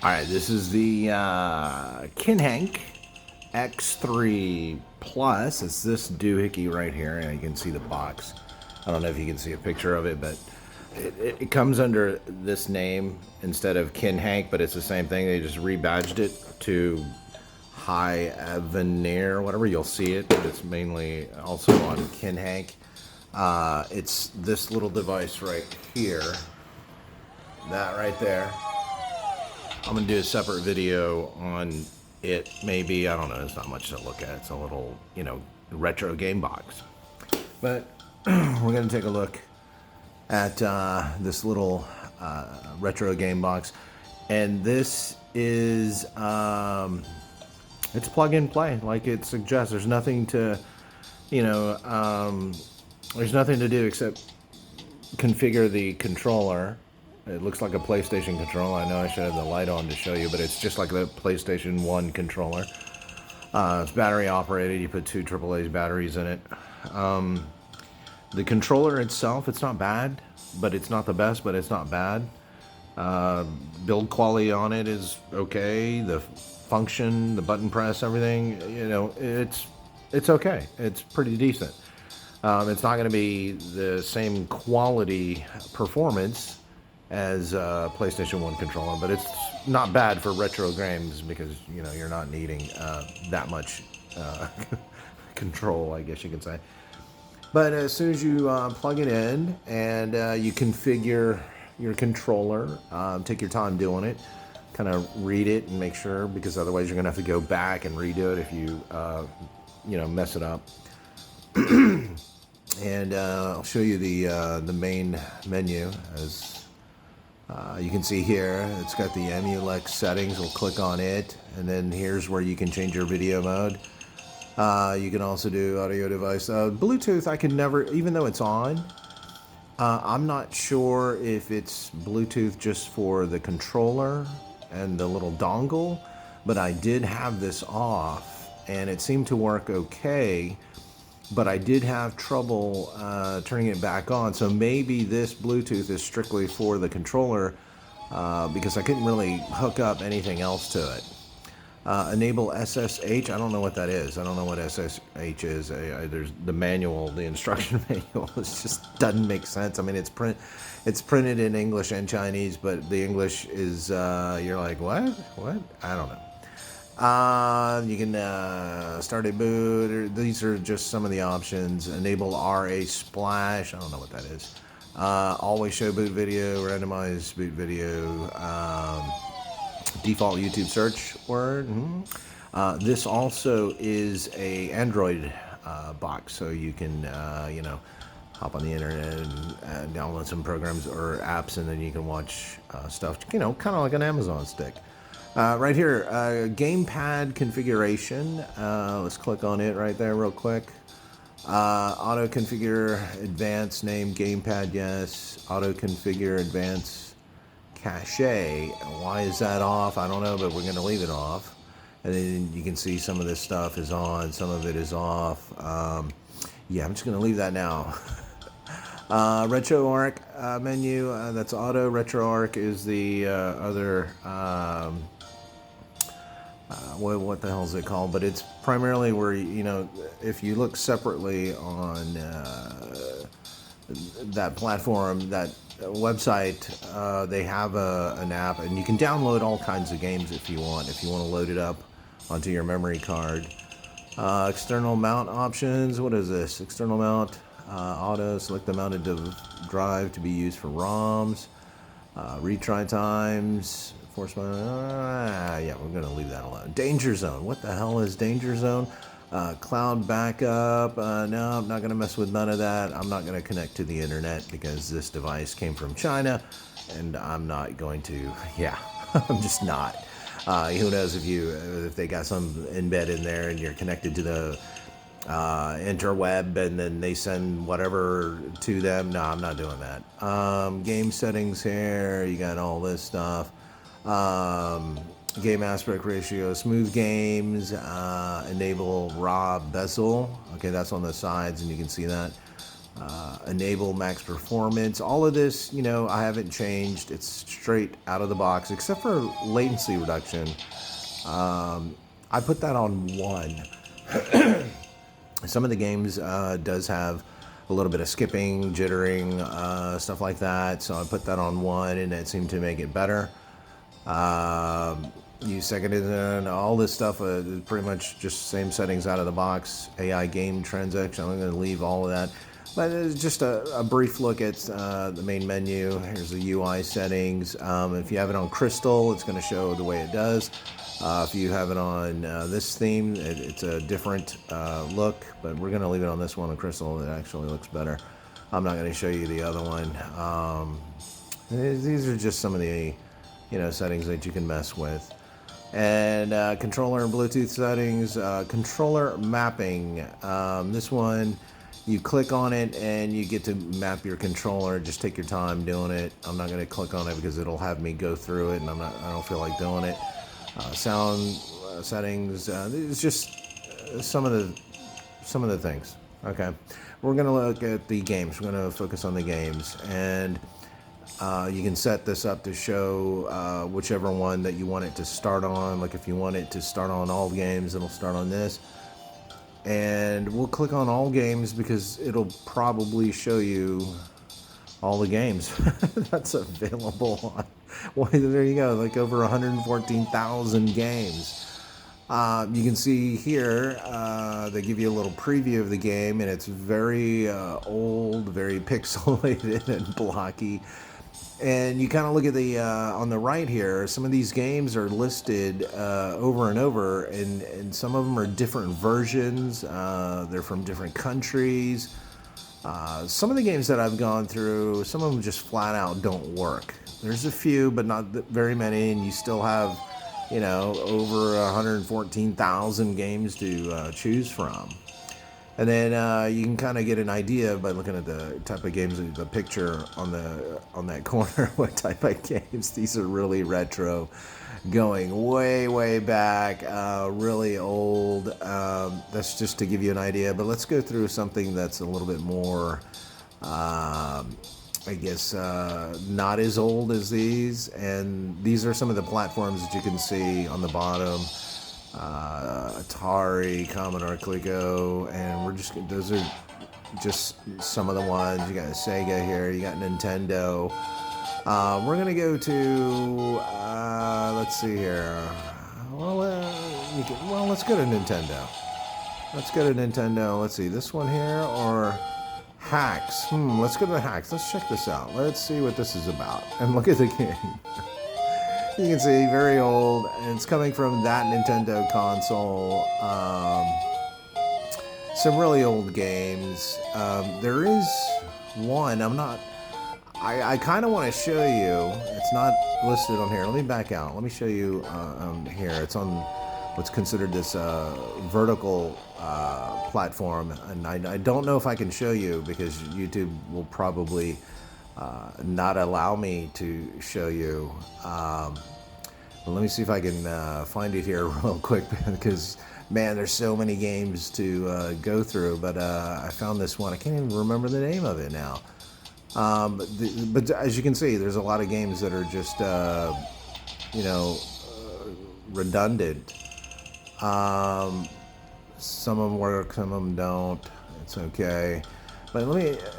All right, this is the Kinhank X3 Plus. It's this doohickey right here, and you can see the box. I don't know if you can see a picture of it, but it comes under this name instead of Kinhank, but it's the same thing. They just rebadged it to High Avenir, whatever. You'll see it, but it's mainly also on Kinhank. It's this little device right here, that right there. I'm going to do a separate video on it, maybe. I don't know. There's not much to look at. It's a little, retro game box. But we're going to take a look at this little retro game box. And this is, it's plug and play, like it suggests. There's nothing to, there's nothing to do except configure the controller. It looks like a PlayStation controller. I know I should have the light on to show you, but it's just like the PlayStation 1 controller. It's battery operated. You put two AAA batteries in it. The controller itself, it's not bad, but it's not the best, but it's not bad. Build quality on it is okay. The function, the button press, everything, it's okay. It's pretty decent. It's not going to be the same quality performance as a PlayStation 1 controller, but it's not bad for retro games because, you're not needing that much control, I guess you could say. But as soon as you plug it in and you configure your controller, take your time doing it, kind of read it and make sure, because otherwise you're going to have to go back and redo it if you, mess it up. And I'll show you the main menu. As you can see here, it's got the Emulex settings. We'll click on it, and then here's where you can change your video mode. You can also do audio device. Bluetooth, I can never, even though it's on, I'm not sure if it's Bluetooth just for the controller and the little dongle, but I did have this off, and it seemed to work okay. But I did have trouble turning it back on, so maybe this Bluetooth is strictly for the controller because I couldn't really hook up anything else to it. Enable SSH, I don't know what that is. I don't know what SSH is. There's the manual, the instruction manual. It just doesn't make sense. I mean, it's printed in English and Chinese, but the English is, you're like, what? What? I don't know. You can start a boot. These are just some of the options. Enable RA Splash. I don't know what that is. Always show boot video. Randomize boot video. Default YouTube search word. This also is a Android box, so you can hop on the internet and download some programs or apps, and then you can watch stuff. Kind of like an Amazon stick. Right here, gamepad configuration. Let's click on it right there real quick. Auto configure advanced name gamepad, yes. Auto configure advanced cache. Why is that off? I don't know, but we're going to leave it off. And then you can see some of this stuff is on, some of it is off. Yeah, I'm just going to leave that now. RetroArch menu, that's auto. RetroArch is the other, what the hell is it called? But it's primarily where, if you look separately on that platform, that website, they have an app, and you can download all kinds of games if you want to load it up onto your memory card. External mount options, what is this? External mount, auto, select the mounted drive to be used for ROMs. Retry times, force my, yeah, we're going to leave that alone. Danger zone, what the hell is danger zone? Cloud backup, no, I'm not going to mess with none of that. I'm not going to connect to the internet because this device came from China, and I'm not going to, yeah, I'm just not. Who knows if they got some embed in there and you're connected to the interweb and then they send whatever to them. No, I'm not doing that. Game settings here, you got all this stuff. Game aspect ratio, smooth games, enable raw bezel. Okay, that's on the sides and you can see that. enable max performance. All of this, I haven't changed. It's straight out of the box, except for latency reduction. I put that on 1. Some of the games does have a little bit of skipping, jittering, stuff like that. So I put that on 1, and it seemed to make it better. Use second and all this stuff is pretty much just same settings out of the box. AI game transaction, I'm going to leave all of that. But it's just a brief look at the main menu. Here's the UI settings. If you have it on Crystal, it's going to show the way it does. If you have it on this theme, it's a different look, but we're going to leave it on this one on Crystal. It actually looks better. I'm not going to show you the other one. These are just some of the settings that you can mess with. And controller and Bluetooth settings, controller mapping. This one, you click on it and you get to map your controller. Just take your time doing it. I'm not going to click on it because it'll have me go through it, and I don't feel like doing it. Sound settings. It's just some of the things. Okay, we're going to look at the games. We're going to focus on the games, and you can set this up to show whichever one that you want it to start on. Like if you want it to start on all games, it'll start on this. And we'll click on all games because it'll probably show you all the games that's available. Well, there you go, like over 114,000 games. You can see here, they give you a little preview of the game, and it's very old, very pixelated and blocky. And you kind of look at the on the right here, some of these games are listed over and over, and some of them are different versions. They're from different countries. Some of the games that I've gone through, some of them just flat out don't work. There's a few, but not very many, and you still have, over 114,000 games to choose from. And then you can kind of get an idea by looking at the type of games, the picture on that corner, what type of games. These are really retro, going way back, really old. That's just to give you an idea. But let's go through something that's a little bit more, I guess, not as old as these. And these are some of the platforms that you can see on the bottom. Atari, Commodore, Coleco, and those are just some of the ones. You got Sega here, you got Nintendo. We're gonna go to let's see here. Let's go to Nintendo. Let's see, this one here or Hacks. Let's go to the Hacks. Let's check this out. Let's see what this is about. And look at the game. You can see, very old, and it's coming from that Nintendo console. Some really old games. There is one, I kind of want to show you, it's not listed on here. Let me back out. Let me show you here. It's on what's considered this vertical platform, and I don't know if I can show you because YouTube will probably not allow me to show you. Let me see if I can find it here real quick because, man, there's so many games to go through. But I found this one. I can't even remember the name of it now. But as you can see, there's a lot of games that are just, redundant. Some of them work, some of them don't. It's okay. But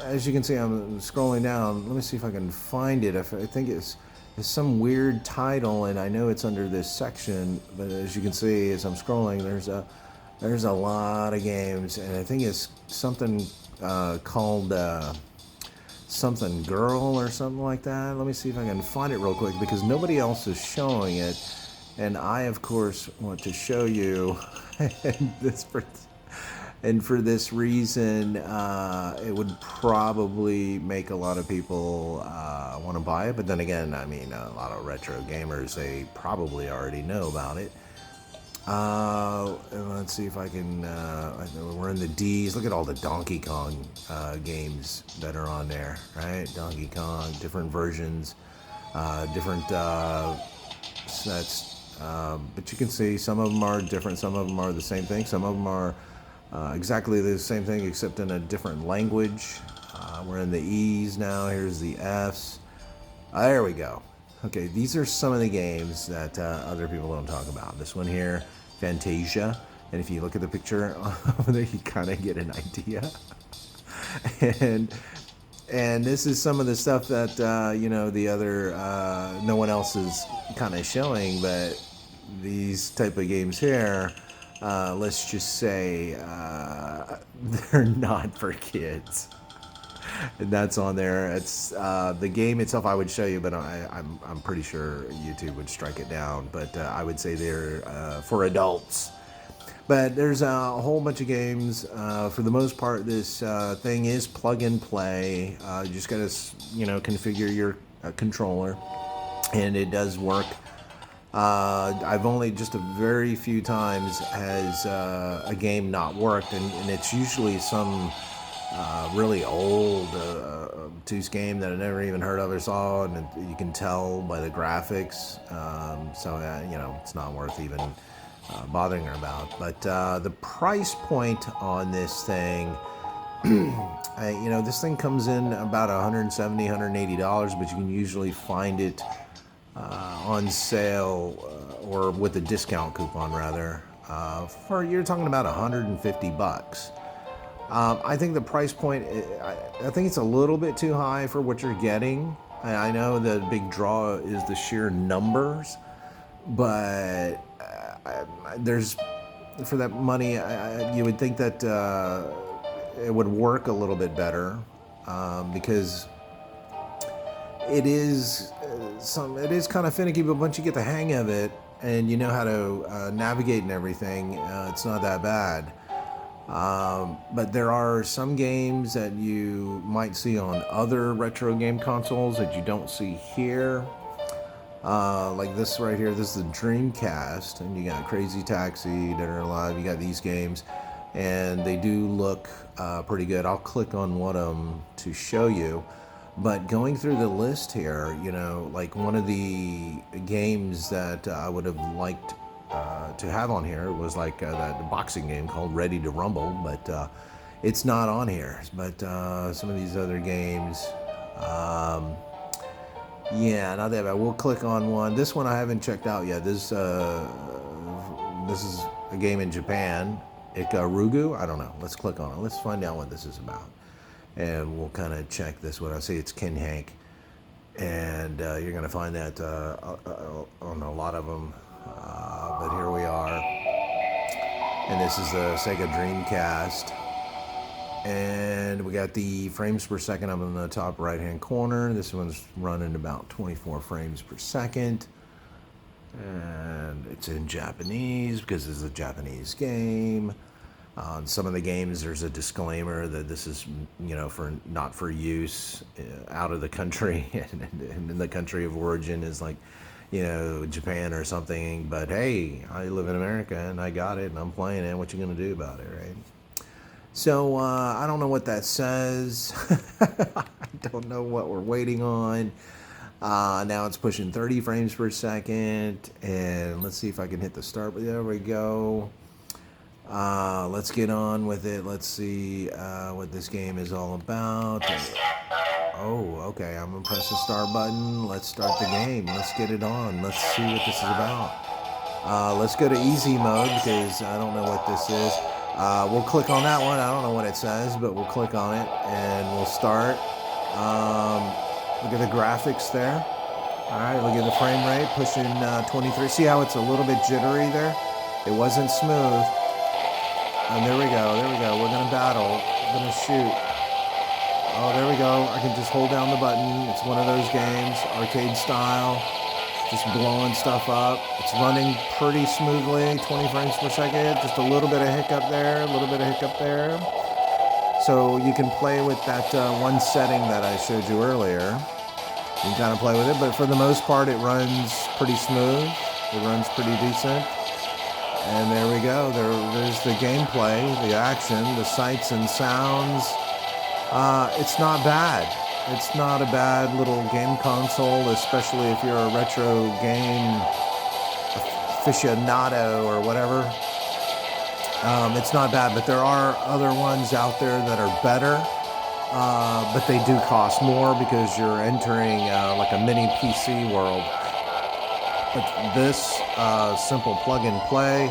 as you can see, I'm scrolling down. Let me see if I can find it. I think it's some weird title, and I know it's under this section. But as you can see, as I'm scrolling, there's a lot of games, and I think it's something called something Girl or something like that. Let me see if I can find it real quick because nobody else is showing it, and I, of course, want to show you And for this reason, it would probably make a lot of people want to buy it. But then again, I mean, a lot of retro gamers, they probably already know about it. And let's see if I can, we're in the D's. Look at all the Donkey Kong games that are on there, right? Donkey Kong, different versions, different sets. But you can see some of them are different, some of them are the same thing, some of them are exactly the same thing except in a different language. We're in the E's now. Here's the F's. There we go. Okay, these are some of the games that other people don't talk about. This one here, Fantasia. And if you look at the picture over there, you kind of get an idea. and this is some of the stuff that the other no one else is kind of showing, but these type of games here, let's just say they're not for kids. And that's on there. It's the game itself I would show you, but I'm pretty sure YouTube would strike it down. But I would say they're for adults. But there's a whole bunch of games. For the most part, this thing is plug and play. You just gotta, configure your controller, and it does work. I've only just a very few times has a game not worked, and it's usually some really old obtuse game that I never even heard of or saw, and you can tell by the graphics. So it's not worth even bothering her about. But the price point on this thing, this thing comes in about $170, $180, but you can usually find it on sale or with a discount coupon rather for, you're talking about $150. I think the price point, I think it's a little bit too high for what you're getting. I know the big draw is the sheer numbers, but there's, for that money, you would think that it would work a little bit better because it is kind of finicky, but once you get the hang of it and you know how to navigate and everything, it's not that bad. But there are some games that you might see on other retro game consoles that you don't see here. Like this right here, this is the Dreamcast, and you got Crazy Taxi, Dead or Alive, you got these games, and they do look pretty good. I'll click on one of them to show you. But going through the list here, like one of the games that I would have liked to have on here was like that boxing game called Ready to Rumble, but it's not on here. But some of these other games, not that bad. We'll click on one. This one I haven't checked out yet. This is a game in Japan, Ikaruga. I don't know. Let's click on it. Let's find out what this is about, and we'll kind of check this one. I see it's Ken Hank, and you're going to find that on a lot of them. But here we are, and this is the Sega Dreamcast, and we got the frames per second up in the top right hand corner. This one's running about 24 frames per second, and it's in Japanese because it's a Japanese game. On some of the games, there's a disclaimer that this is, for not for use out of the country, and in the country of origin is like, Japan or something. But hey, I live in America and I got it and I'm playing it. What you gonna do about it, right? So I don't know what that says. I don't know what we're waiting on. Now it's pushing 30 frames per second, and let's see if I can hit the start. There we go. Let's get on with it. Let's see what this game is all about. Oh, okay. I'm gonna press the start button. Let's start the game. Let's get it on. Let's see what this is about. Let's go to easy mode because I don't know what this is. We'll click on that one. I don't know what it says, but we'll click on it and we'll start. Look at the graphics there. All right, look at the frame rate pushing 23. See how it's a little bit jittery there? It wasn't smooth. And there we go. We're gonna battle. We're gonna shoot. Oh, there we go. I can just hold down the button. It's one of those games, arcade style, just blowing stuff up. It's running pretty smoothly, 20 frames per second. Just a little bit of hiccup there, a little bit of hiccup there. So you can play with that one setting that I showed you earlier. You can kind of play with it, but for the most part, it runs pretty smooth. It runs pretty decent. And there we go. There's the gameplay, the action, the sights and sounds. It's not bad. It's not a bad little game console, especially if you're a retro game aficionado or whatever. It's not bad, but there are other ones out there that are better. but they do cost more because you're entering like a mini PC world. But this simple plug and play,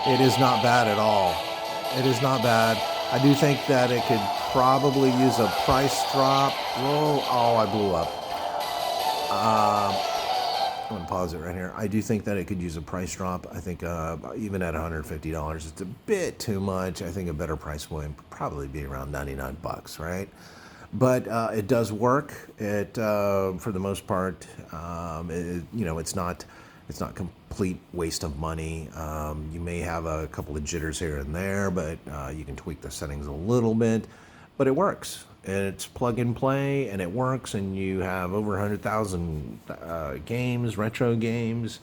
it is not bad at all. It is not bad. I do think that it could probably use a price drop. Whoa, oh, I blew up. I'm going to pause it right here. I do think that it could use a price drop. I think even at $150, it's a bit too much. I think a better price point would probably be around 99 bucks, right? But it does work. It for the most part, it's not complete waste of money. You may have a couple of jitters here and there, but you can tweak the settings a little bit. But it works. And it's plug and play, and it works. And you have over 100,000 games, retro games,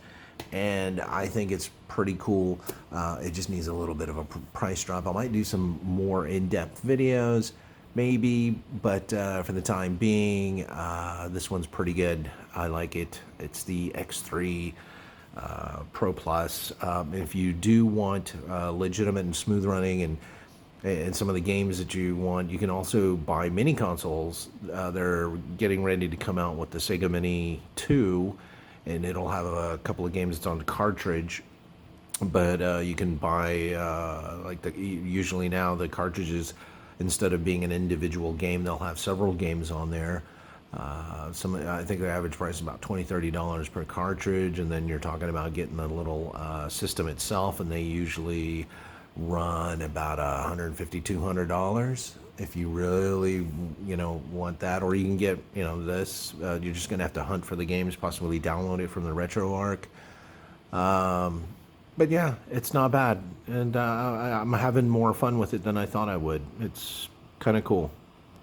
and I think it's pretty cool. It just needs a little bit of a price drop. I might do some more in-depth videos, maybe, but for the time being, this one's pretty good. I like it. It's the X3 Pro Plus. If you do want legitimate and smooth running and some of the games that you want, you can also buy mini consoles. They're getting ready to come out with the Sega Mini 2, and it'll have a couple of games that's on the cartridge. But you can buy usually now the cartridges, instead of being an individual game, they'll have several games on there. I think the average price is about $20-$30 per cartridge, and then you're talking about getting the little system itself, and they usually run about $150-$200 if you really want that. Or you can get this. You're just gonna have to hunt for the games, possibly download it from the RetroArch. But yeah, it's not bad, and I'm having more fun with it than I thought I would. It's kind of cool.